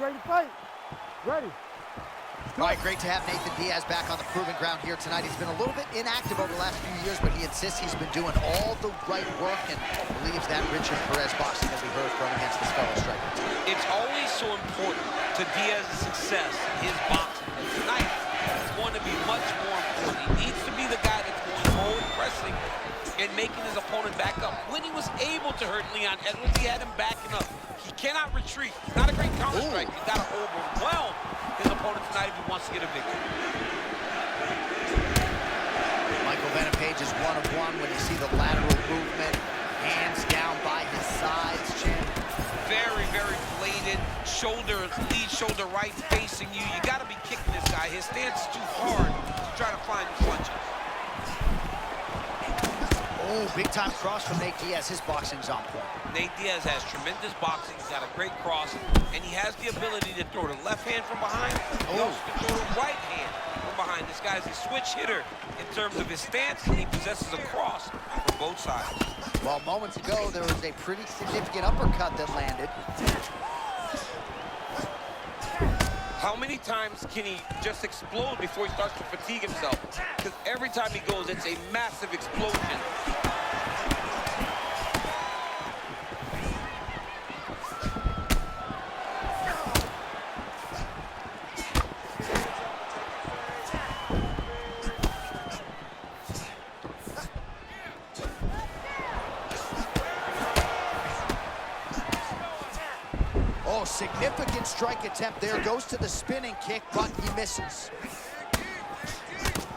Ready to fight? Ready. All right, great to have Nathan Diaz back on the proving ground here tonight. He's been a little bit inactive over the last few years, but he insists he's been doing all the right work and believes that Richard Perez boxing that we heard from against his fellow striker. It's always so important to Diaz's success in his boxing. And tonight, it's going to be much more important. He needs to be the guy that's going forward, pressing, and making his opponent back up. When he was able to hurt Leon Edwards, he had him backing up. He cannot retreat. Not a great counter strike. He's got to overwhelm his opponent tonight if he wants to get a victory. Michael Venom Page is 1 of 1 when you see the lateral movement, hands down by his sides, chin. Very, very bladed, shoulder, lead shoulder right facing you. You got to be kicking this guy. His stance is too hard to try to find the punches. Oh, big time cross from Nate Diaz. His boxing's on point. Nate Diaz has tremendous boxing. He's got a great cross, and he has the ability to throw the left hand from behind. He also can throw the right hand from behind. This guy's a switch hitter in terms of his stance, and he possesses a cross from both sides. Well, moments ago, there was a pretty significant uppercut that landed. How many times can he just explode before he starts to fatigue himself? Because every time he goes, it's a massive explosion. Oh, significant strike attempt there. Goes to the spinning kick, but he misses.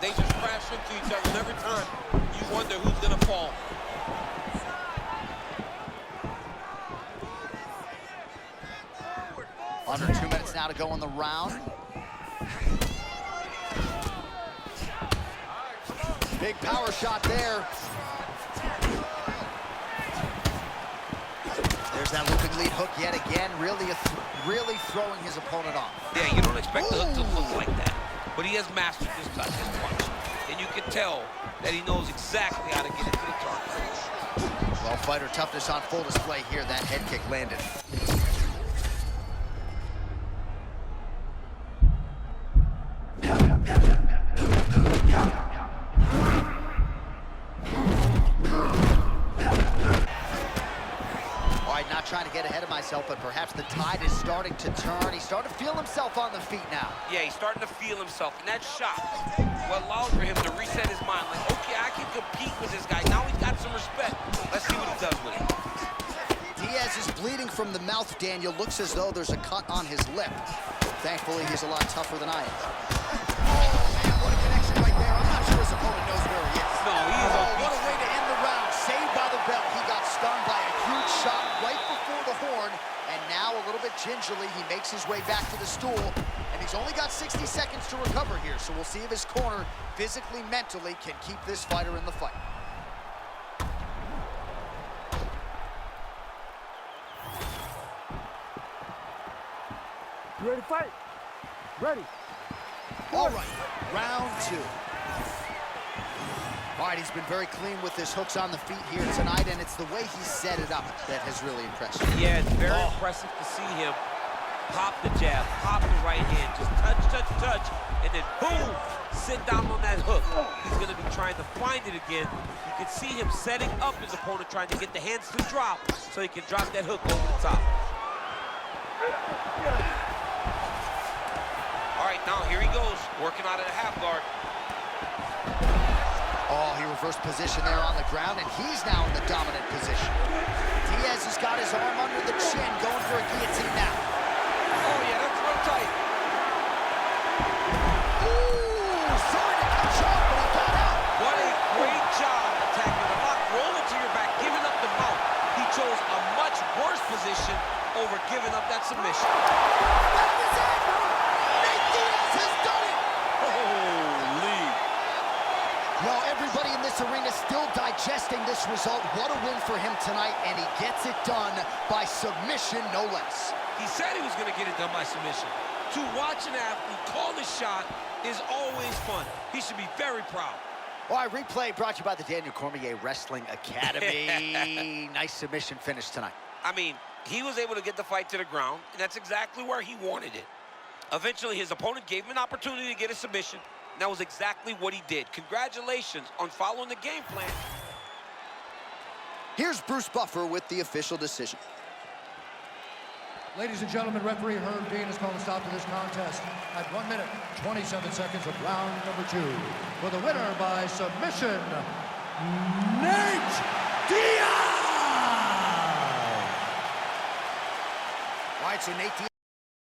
They just crash into each other, and every time you wonder who's going to fall. Under 2 minutes now to go in the round. Big power shot there. There's that looping lead hook yet again, really throwing his opponent off. Yeah, you don't expect the hook to look like that, but he has mastered his touch, his punch. And you can tell that he knows exactly how to get into the target. Well, fighter toughness on full display here. That head kick landed. Trying to get ahead of myself, but perhaps the tide is starting to turn. He's starting to feel himself on the feet now. Yeah, he's starting to feel himself, and that shot what allows for him to reset his mind. Like, okay, I can compete with this guy. Now he's got some respect. Let's see what he does with it. Diaz is bleeding from the mouth, Daniel. Looks as though there's a cut on his lip. Thankfully, he's a lot tougher than I am. Oh, man, what a connection right there. I'm not sure his opponent knows where he is. No, he is. What a way to end the round. Saved by the bell. He got stung by a huge shot right before the horn, and now a little bit gingerly, he makes his way back to the stool, and he's only got 60 seconds to recover here, so we'll see if his corner, physically, mentally, can keep this fighter in the fight. You ready to fight? Ready. All right, round 2. All right, he's been very clean with his hooks on the feet here tonight, and it's the way he set it up that has really impressed me. Yeah, it's very impressive to see him pop the jab, pop the right hand, just touch, touch, touch, and then boom, sit down on that hook. He's going to be trying to find it again. You can see him setting up his opponent, trying to get the hands to drop so he can drop that hook over the top. All right, now here he goes, working out of the half guard. Oh, he reversed position there on the ground, and he's now in the dominant position. Diaz has got his arm under the chin, going for a guillotine now. Oh, yeah, that's real tight. Ooh, sorry to cut short, but he got out. What a great job attacking the lock, rolling to your back, giving up the mount. He chose a much worse position over giving up that submission. That is it! Nate Diaz has done it! Holy. Well, everybody in this arena still digesting this result. What a win for him tonight, and he gets it done by submission, no less. He said he was going to get it done by submission. To watch an athlete call the shot is always fun. He should be very proud. All right, replay brought to you by the Daniel Cormier Wrestling Academy. Nice submission finish tonight. I mean, He was able to get the fight to the ground, and that's exactly where he wanted it. Eventually, his opponent gave him an opportunity to get a submission. And that was exactly what he did. Congratulations on following the game plan. Here's Bruce Buffer with the official decision. Ladies and gentlemen, referee Herb Dean has called a stop to this contest at 1 minute, 27 seconds of round number 2. For the winner by submission, Nate Diaz! All right, so Nate Diaz